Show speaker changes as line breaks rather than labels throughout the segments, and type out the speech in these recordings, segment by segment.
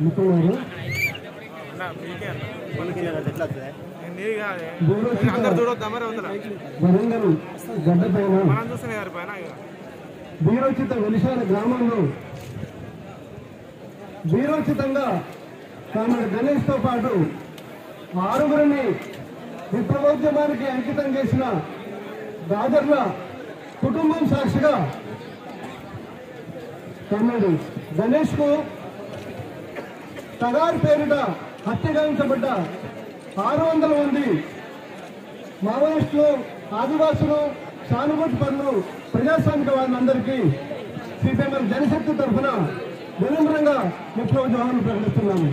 మిత్రులారా వరంగల్ గడ్డపైన వీరోచిత వెలిశాల గ్రామంలో వీరోచితంగా కామెడీ గణేష్ తో పాటు 6గురిని విప్లవోద్యమానికి అంకితం చేసిన దాదర్ల కుటుంబం సాక్షిగా కామెడీ గణేష్ కు తగారు పేరిట హత్యగావించబడ్డ 600 మంది మావోయిస్టులు, ఆదివాసులు, సానుభూతి పనులు, ప్రజాస్వామిక వాళ్ళందరికీ సిపిఎం జనశక్తి తరఫున వినమ్రంగా విప్లవ జోహార్లు ప్రకటిస్తున్నాము.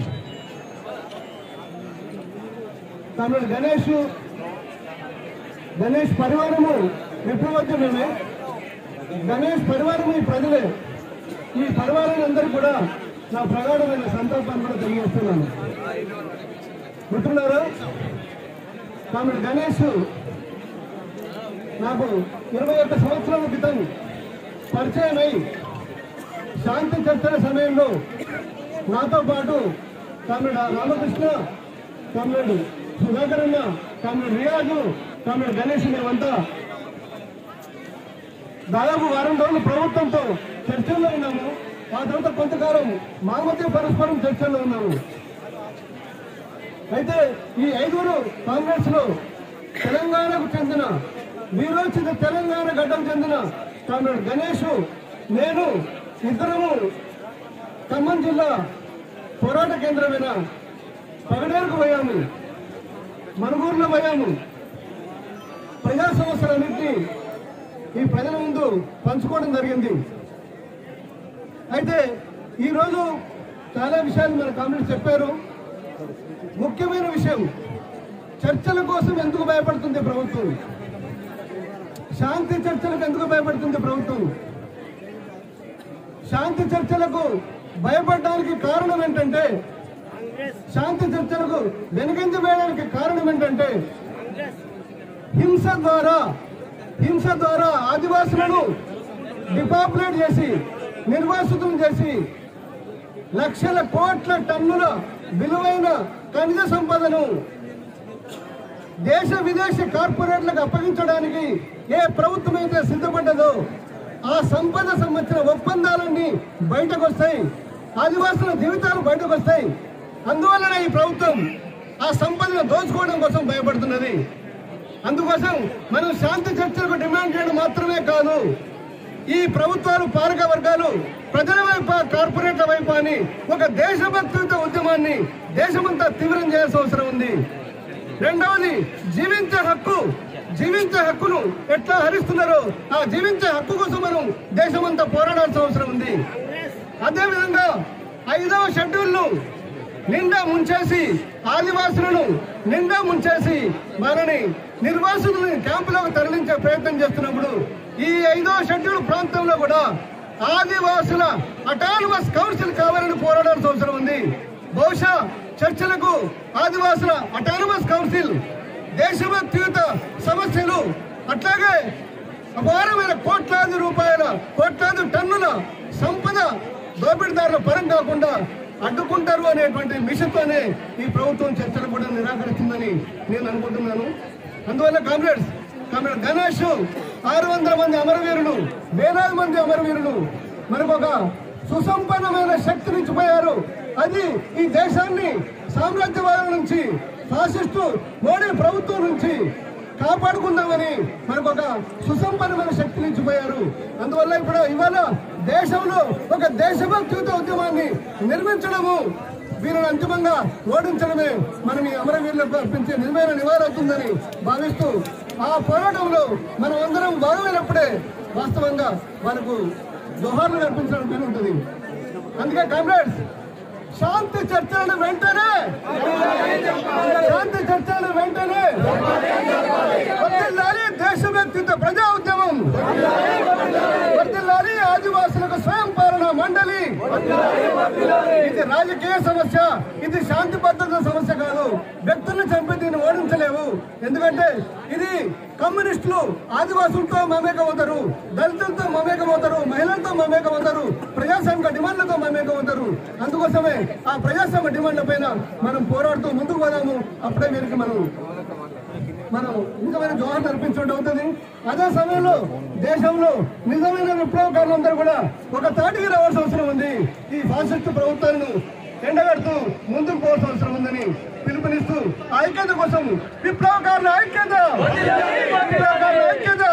తమిళ గణేష్ పరివారము విప్లవోద్యమే. గణేష్ పరివారము ఈ ప్రజలే. ఈ పరివారాలందరూ కూడా నా ప్రగాఢమైన సంతాపాన్ని కూడా తెలియజేస్తున్నాను. మిత్రులారా, తమిళ గణేష్ నాకు 21 సంవత్సరాల క్రితం పరిచయమై శాంతి చర్చల సమయంలో నాతో పాటు తమిళ రామకృష్ణ, తమిళ సుధాకరన్న, తమిళ రియాజు, తమిళ గణేష్ మేమంతా దాదాపు వారం రోజులు ప్రభుత్వంతో చర్చల్లో ఉన్నాము. ఆ తర్వాత కొంతకాలం మా మధ్య పరస్పరం చర్చల్లో ఉన్నాము. అయితే ఈ 5గురు కాంగ్రెస్ లో తెలంగాణకు చెందిన వీరోచిత తెలంగాణ గడ్డకు చెందిన తమిళ గణేష్, నేను ఇద్దరము ఖమ్మం జిల్లా పోరాట కేంద్రమైన పగడేరుకు పోయాము, మనుగూరులో పోయాము. ప్రజా సమస్యలన్నింటినీ ఈ ప్రజల ముందు పంచుకోవడం జరిగింది. అయితే ఈరోజు చాలా విషయాలు మన కాంగ్రెస్ చెప్పారు. ముఖ్యమైన విషయం, చర్చల కోసం ఎందుకు భయపడుతుంది ప్రభుత్వం? శాంతి చర్చలకు ఎందుకు భయపడుతుంది ప్రభుత్వం? శాంతి చర్చలకు భయపడడానికి కారణం ఏంటంటే, శాంతి చర్చలకు వెనుకంజ వేయడానికి కారణం ఏంటంటే, హింస ద్వారా ఆదివాసులను డిపాపులేట్ చేసి, నిర్వాసితం చేసి, లక్షల కోట్ల టన్నుల విలువైన ఖనిజ సంపదను దేశ విదేశీ కార్పొరేట్లకు అప్పగించడానికి ఏ ప్రభుత్వం అయితే సిద్ధపడ్డదో ఆ సంపద సంబంధించిన ఒప్పందాలన్నీ బయటకు వస్తాయి, ఆదివాసుల జీవితాలు బయటకు వస్తాయి. అందువల్లనే ఈ ప్రభుత్వం ఆ సంపదను దోచుకోవడం కోసం భయపడుతున్నది. అందుకోసం మనం శాంతి చర్చలకు డిమాండ్ చేయడం మాత్రమే కాదు, ఈ ప్రభుత్వాలు, పాలక వర్గాలు ప్రజల వైపు, కార్పొరేట్ల వైపు అని ఒక దేశభక్తియుత ఉద్యమాన్ని దేశమంతా తీవ్రం చేయాల్సిన అవసరం ఉంది. రెండవది, జీవించే హక్కును ఎట్లా హరిస్తున్నారో ఆ జీవించే హక్కు కోసం మనం దేశమంతా పోరాడాల్సిన అవసరం ఉంది. అదేవిధంగా 5వ షెడ్యూల్ను నిండా ముంచేసి, ఆదివాసులను నిండా ముంచేసి వారిని నిర్వాసితులను క్యాంపులకు తరలించే ప్రయత్నం చేస్తున్నప్పుడు ఈ 5వ షెడ్యూల్ ప్రాంతంలో కూడా ఆదివాసుల అటానమస్ కౌన్సిల్ కావాలని పోరాడాల్సిన అవసరం ఉంది. బహుశా చర్చలకు ఆదివాసుల అటానమస్ కౌన్సిల్, దేశభక్తియుత సమస్యలు, అట్లాగే అపారమైన కోట్లాది టన్నుల సంపద దోపిడీదారుల పరం కాకుండా అడ్డుకుంటారు అనేటువంటి మిషన్తోనే ఈ ప్రభుత్వం చర్చలు కూడా నిరాకరిస్తుందని నేను అనుకుంటున్నాను. అందువల్ల కామ్రేడ్స్ గణేష్ 600 మంది అమరవీరులు, వేలాది మంది అమరవీరులు మనకు ఒక సుసంపన్నమైన శక్తి నుంచి పోయారు. అది ఈ దేశాన్ని సామ్రాజ్యవాదం నుంచి, ఫాసిస్టు మోడీ ప్రభుత్వం నుంచి కాపాడుకుందామని మనకు ఒక సుసంపన్నమైన శక్తి నుంచి పోయారు. అందువల్ల ఇవాళ దేశంలో ఒక దేశభక్తియుత ఉద్యమాన్ని నిర్మించడము, వీరిని అంతిమంగా ఓడించడమే మనం ఈ అమరవీరులకు అర్పించే నిజమైన నివారవుతుందని భావిస్తూ, ఆ పోరాటంలో మనం అందరం భాగమైనప్పుడే వాస్తవంగా మనకు జోహార్లు అర్పించడం వీలు ఉంటుంది. అందుకే కామ్రేడ్స్, శాంతి చర్చలను వెంటనే వర్ధిల్లాలి దేశవ్యాప్త ప్రజా ఉద్యమం, వర్ధిల్లాలి ఆదివాసులకు స్వయం పాలన మండలి. ఇది రాజకీయ సమస్య, ఇది శాంతి భద్రత సమస్య కాదు. వ్యక్తులను చంపి దీన్ని ఓడించలేవు. ఎందుకంటే ఇది కమ్యూనిస్టులు ఆదివాసులతో మమేకమవుతారు, దళితులతో మమేకమవుతారు, మహిళలతో మమేకమవుతారు, ప్రజాస్వామిక డిమాండ్లతో మమేకమవుతారు. అందుకోసమే ఆ ప్రజాస్వామ్య డిమాండ్ల పైన మనం పోరాడుతూ ముందుకు పోదాము. అప్పుడే వీరికి మనం నిజమైన జోహార్ అర్పించడం అవుతుంది. అదే సమయంలో దేశంలో నిజమైన విప్లవకారులందరూ కూడా ఒక తాటికి రావాల్సిన అవసరం ఉంది. ఈ ఫాసిస్టు ప్రభుత్వాలను ఎండగడుతూ ముందుకు పోవాల్సిన అవసరం ఉందని పిలుపునిస్తూ ఐక్యత కోసం విప్లవకారుల ఐక్యత, విప్లవకారుల ఐక్యత.